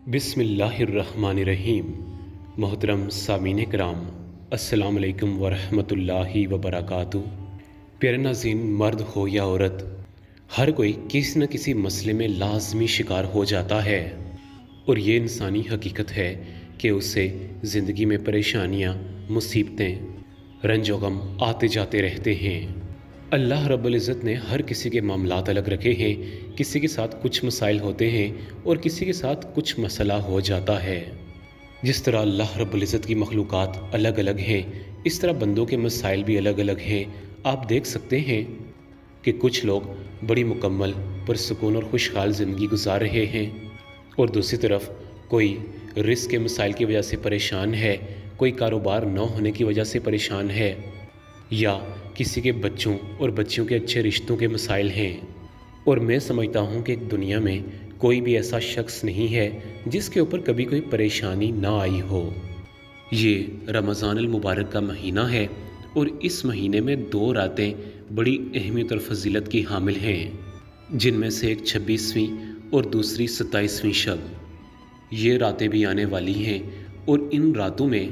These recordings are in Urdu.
بسم اللہ الرحمن الرحیم۔ محترم سامعین کرام، السلام علیکم ورحمۃ اللہ وبرکاتہ۔ پیارے ناظرین، مرد ہو یا عورت، ہر کوئی کسی نہ کسی مسئلے میں لازمی شکار ہو جاتا ہے، اور یہ انسانی حقیقت ہے کہ اس سے زندگی میں پریشانیاں، مصیبتیں، رنج و غم آتے جاتے رہتے ہیں۔ اللہ رب العزت نے ہر کسی کے معاملات الگ رکھے ہیں۔ کسی کے ساتھ کچھ مسائل ہوتے ہیں اور کسی کے ساتھ کچھ مسئلہ ہو جاتا ہے۔ جس طرح اللہ رب العزت کی مخلوقات الگ الگ ہیں، اس طرح بندوں کے مسائل بھی الگ الگ ہیں۔ آپ دیکھ سکتے ہیں کہ کچھ لوگ بڑی مکمل، پرسکون اور خوشحال زندگی گزار رہے ہیں، اور دوسری طرف کوئی رزق کے مسائل کی وجہ سے پریشان ہے، کوئی کاروبار نہ ہونے کی وجہ سے پریشان ہے، یا کسی کے بچوں اور بچیوں کے اچھے رشتوں کے مسائل ہیں۔ اور میں سمجھتا ہوں کہ دنیا میں کوئی بھی ایسا شخص نہیں ہے جس کے اوپر کبھی کوئی پریشانی نہ آئی ہو۔ یہ رمضان المبارک کا مہینہ ہے، اور اس مہینے میں 2 راتیں بڑی اہمیت اور فضیلت کی حامل ہیں، جن میں سے ایک 26ویں اور دوسری 27ویں شب۔ یہ راتیں بھی آنے والی ہیں، اور ان راتوں میں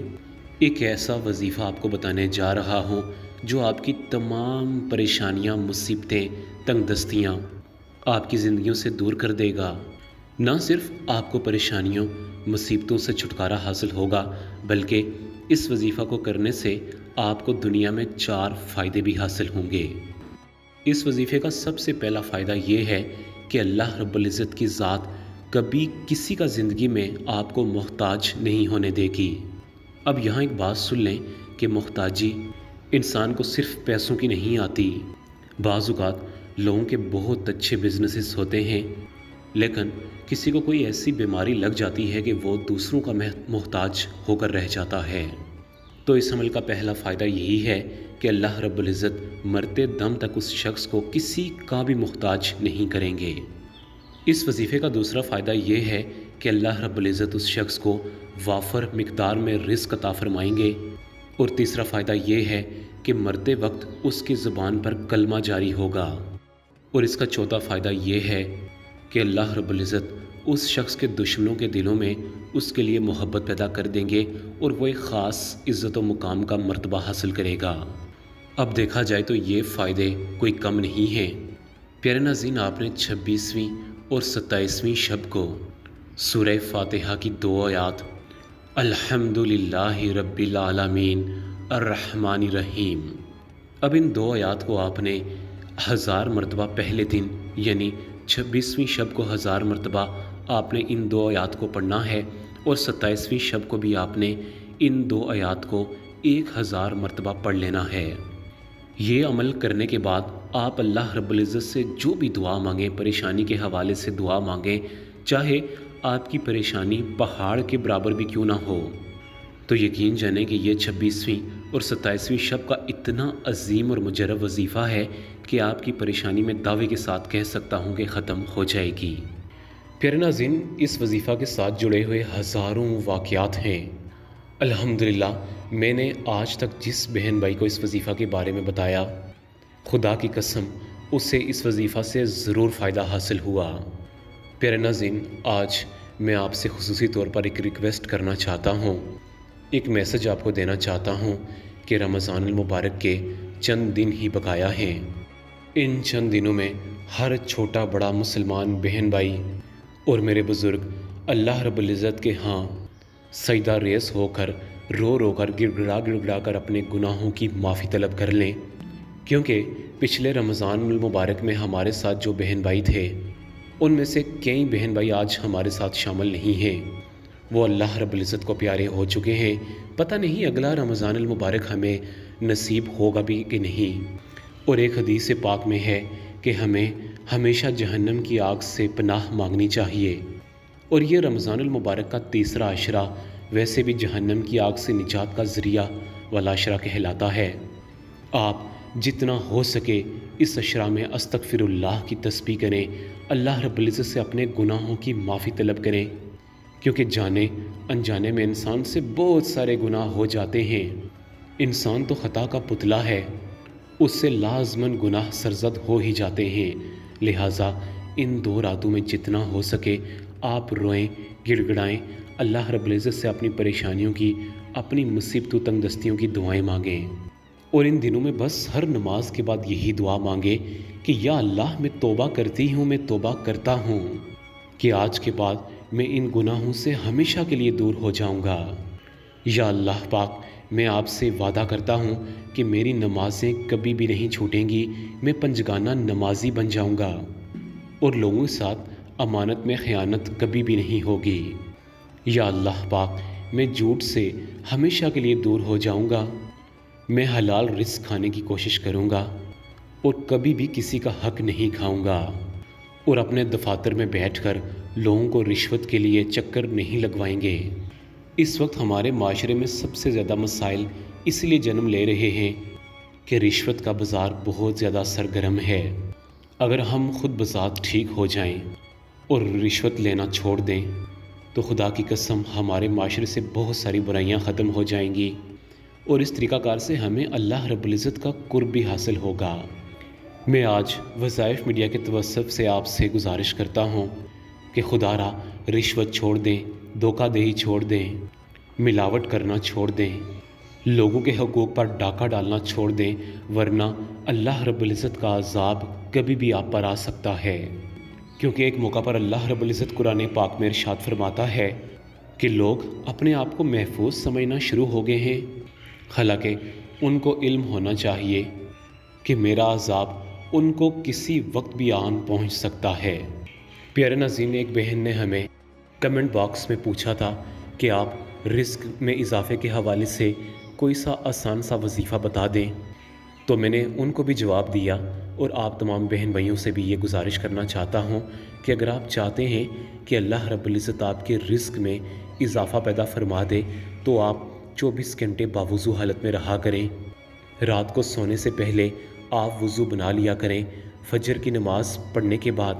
ایک ایسا وظیفہ آپ کو بتانے جا رہا ہوں جو آپ کی تمام پریشانیاں، مصیبتیں، تنگ دستیاں آپ کی زندگیوں سے دور کر دے گا۔ نہ صرف آپ کو پریشانیوں، مصیبتوں سے چھٹکارا حاصل ہوگا، بلکہ اس وظیفہ کو کرنے سے آپ کو دنیا میں 4 فائدے بھی حاصل ہوں گے۔ اس وظیفے کا سب سے پہلا فائدہ یہ ہے کہ اللہ رب العزت کی ذات کبھی کسی کا زندگی میں آپ کو محتاج نہیں ہونے دے گی۔ اب یہاں ایک بات سن لیں کہ محتاجی انسان کو صرف پیسوں کی نہیں آتی۔ بعض اوقات لوگوں کے بہت اچھے بزنسز ہوتے ہیں، لیکن کسی کو کوئی ایسی بیماری لگ جاتی ہے کہ وہ دوسروں کا محتاج ہو کر رہ جاتا ہے۔ تو اس عمل کا پہلا فائدہ یہی ہے کہ اللہ رب العزت مرتے دم تک اس شخص کو کسی کا بھی محتاج نہیں کریں گے۔ اس وظیفے کا دوسرا فائدہ یہ ہے کہ اللہ رب العزت اس شخص کو وافر مقدار میں رزق عطا فرمائیں گے، اور تیسرا فائدہ یہ ہے کہ مرتے وقت اس کی زبان پر کلمہ جاری ہوگا، اور اس کا چوتھا فائدہ یہ ہے کہ اللہ رب العزت اس شخص کے دشمنوں کے دلوں میں اس کے لیے محبت پیدا کر دیں گے، اور وہ ایک خاص عزت و مقام کا مرتبہ حاصل کرے گا۔ اب دیکھا جائے تو یہ فائدے کوئی کم نہیں ہیں۔ پیارے ناظرین، آپ نے 26ویں اور 27ویں شب کو سورہ فاتحہ کی 2 آیات الحمدللہ رب العالمین الرحمن الرحیم، اب ان 2 آیات کو آپ نے 1000 مرتبہ پہلے دن یعنی 26ویں شب کو 1000 مرتبہ آپ نے ان 2 آیات کو پڑھنا ہے، اور 27ویں شب کو بھی آپ نے ان 2 آیات کو 1000 مرتبہ پڑھ لینا ہے۔ یہ عمل کرنے کے بعد آپ اللہ رب العزت سے جو بھی دعا مانگیں، پریشانی کے حوالے سے دعا مانگیں، چاہے آپ کی پریشانی پہاڑ کے برابر بھی کیوں نہ ہو، تو یقین جانیں کہ یہ 26ویں اور 27ویں شب کا اتنا عظیم اور مجرب وظیفہ ہے کہ آپ کی پریشانی میں دعوے کے ساتھ کہہ سکتا ہوں کہ ختم ہو جائے گی۔ پیارے ناظرین، اس وظیفہ کے ساتھ جڑے ہوئے ہزاروں واقعات ہیں۔ الحمدللہ، میں نے آج تک جس بہن بھائی کو اس وظیفہ کے بارے میں بتایا، خدا کی قسم اسے اس وظیفہ سے ضرور فائدہ حاصل ہوا۔ پیارے ناظرین، آج میں آپ سے خصوصی طور پر ایک ریکویسٹ کرنا چاہتا ہوں، ایک میسج آپ کو دینا چاہتا ہوں کہ رمضان المبارک کے چند دن ہی بقایا ہیں۔ ان چند دنوں میں ہر چھوٹا بڑا مسلمان بہن بھائی اور میرے بزرگ اللہ رب العزت کے ہاں سجدہ ریز ہو کر، رو رو کر، گڑ گڑا کر اپنے گناہوں کی معافی طلب کر لیں، کیونکہ پچھلے رمضان المبارک میں ہمارے ساتھ جو بہن بھائی تھے، ان میں سے کئی بہن بھائی آج ہمارے ساتھ شامل نہیں ہیں۔ وہ اللہ رب العزت کو پیارے ہو چکے ہیں۔ پتہ نہیں اگلا رمضان المبارک ہمیں نصیب ہوگا بھی کہ نہیں۔ اور ایک حدیث پاک میں ہے کہ ہمیں ہمیشہ جہنم کی آگ سے پناہ مانگنی چاہیے، اور یہ رمضان المبارک کا تیسرا عشرہ ویسے بھی جہنم کی آگ سے نجات کا ذریعہ والا عشرہ کہلاتا ہے۔ آپ جتنا ہو سکے اس عشرہ میں استغفر اللہ کی تسبیح کریں، اللہ رب العزت سے اپنے گناہوں کی معافی طلب کریں، کیونکہ جانے انجانے میں انسان سے بہت سارے گناہ ہو جاتے ہیں۔ انسان تو خطا کا پتلا ہے، اس سے لازماً گناہ سرزد ہو ہی جاتے ہیں۔ لہٰذا ان 2 راتوں میں جتنا ہو سکے آپ روئیں، گڑ گڑائیں، اللہ رب العزت سے اپنی پریشانیوں کی، اپنی مصیبتوں تنگ دستیوں کی دعائیں مانگیں، اور ان دنوں میں بس ہر نماز کے بعد یہی دعا مانگیں کہ یا اللہ میں توبہ کرتی ہوں، میں توبہ کرتا ہوں کہ آج کے بعد میں ان گناہوں سے ہمیشہ کے لیے دور ہو جاؤں گا۔ یا اللہ پاک، میں آپ سے وعدہ کرتا ہوں کہ میری نمازیں کبھی بھی نہیں چھوٹیں گی، میں پنجگانہ نمازی بن جاؤں گا، اور لوگوں کے ساتھ امانت میں خیانت کبھی بھی نہیں ہوگی۔ یا اللہ پاک، میں جھوٹ سے ہمیشہ کے لیے دور ہو جاؤں گا، میں حلال رزق کھانے کی کوشش کروں گا، اور کبھی بھی کسی کا حق نہیں کھاؤں گا، اور اپنے دفاتر میں بیٹھ کر لوگوں کو رشوت کے لیے چکر نہیں لگوائیں گے۔ اس وقت ہمارے معاشرے میں سب سے زیادہ مسائل اس لیے جنم لے رہے ہیں کہ رشوت کا بازار بہت زیادہ سرگرم ہے۔ اگر ہم خود بذات ٹھیک ہو جائیں اور رشوت لینا چھوڑ دیں تو خدا کی قسم ہمارے معاشرے سے بہت ساری برائیاں ختم ہو جائیں گی، اور اس طریقہ کار سے ہمیں اللہ رب العزت کا قرب بھی حاصل ہوگا۔ میں آج وظائف میڈیا کے توسط سے آپ سے گزارش کرتا ہوں کہ خدا را رشوت چھوڑ دیں، دھوکہ دہی چھوڑ دیں، ملاوٹ کرنا چھوڑ دیں، لوگوں کے حقوق پر ڈاکہ ڈالنا چھوڑ دیں، ورنہ اللہ رب العزت کا عذاب کبھی بھی آپ پر آ سکتا ہے۔ کیونکہ ایک موقع پر اللہ رب العزت قرآن پاک میں ارشاد فرماتا ہے کہ لوگ اپنے آپ کو محفوظ سمجھنا شروع ہو گئے ہیں، حالانکہ ان کو علم ہونا چاہیے کہ میرا عذاب ان کو کسی وقت بھی آن پہنچ سکتا ہے۔ پیارے ناظرین، ایک بہن نے ہمیں کمنٹ باکس میں پوچھا تھا کہ آپ رزق میں اضافے کے حوالے سے کوئی سا آسان سا وظیفہ بتا دیں، تو میں نے ان کو بھی جواب دیا، اور آپ تمام بہن بھائیوں سے بھی یہ گزارش کرنا چاہتا ہوں کہ اگر آپ چاہتے ہیں کہ اللہ رب العزت آپ کے رزق میں اضافہ پیدا فرما دے تو آپ 24 گھنٹے باوضو حالت میں رہا کریں۔ رات کو سونے سے پہلے آپ وضو بنا لیا کریں۔ فجر کی نماز پڑھنے کے بعد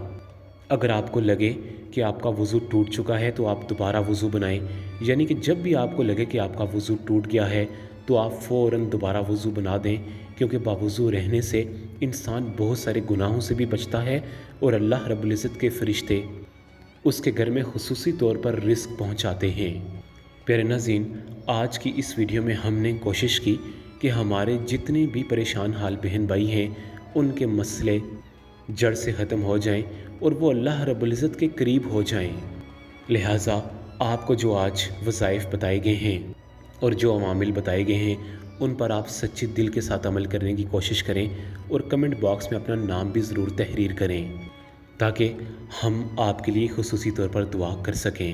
اگر آپ کو لگے کہ آپ کا وضو ٹوٹ چکا ہے تو آپ دوبارہ وضو بنائیں، یعنی کہ جب بھی آپ کو لگے کہ آپ کا وضو ٹوٹ گیا ہے تو آپ فوراً دوبارہ وضو بنا دیں، کیونکہ باوضو رہنے سے انسان بہت سارے گناہوں سے بھی بچتا ہے، اور اللہ رب العزت کے فرشتے اس کے گھر میں خصوصی طور پر رزق پہنچاتے ہیں۔ پیارے ناظرین، آج کی اس ویڈیو میں ہم نے کوشش کی کہ ہمارے جتنے بھی پریشان حال بہن بھائی ہیں ان کے مسئلے جڑ سے ختم ہو جائیں اور وہ اللہ رب العزت کے قریب ہو جائیں۔ لہٰذا آپ کو جو آج وظائف بتائے گئے ہیں اور جو عوامل بتائے گئے ہیں ان پر آپ سچے دل کے ساتھ عمل کرنے کی کوشش کریں، اور کمنٹ باکس میں اپنا نام بھی ضرور تحریر کریں تاکہ ہم آپ کے لیے خصوصی طور پر دعا کر سکیں۔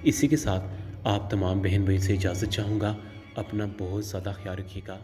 اسی کے ساتھ آپ تمام بہن بھائی سے اجازت چاہوں گا۔ اپنا بہت زیادہ خیال رکھیے گا۔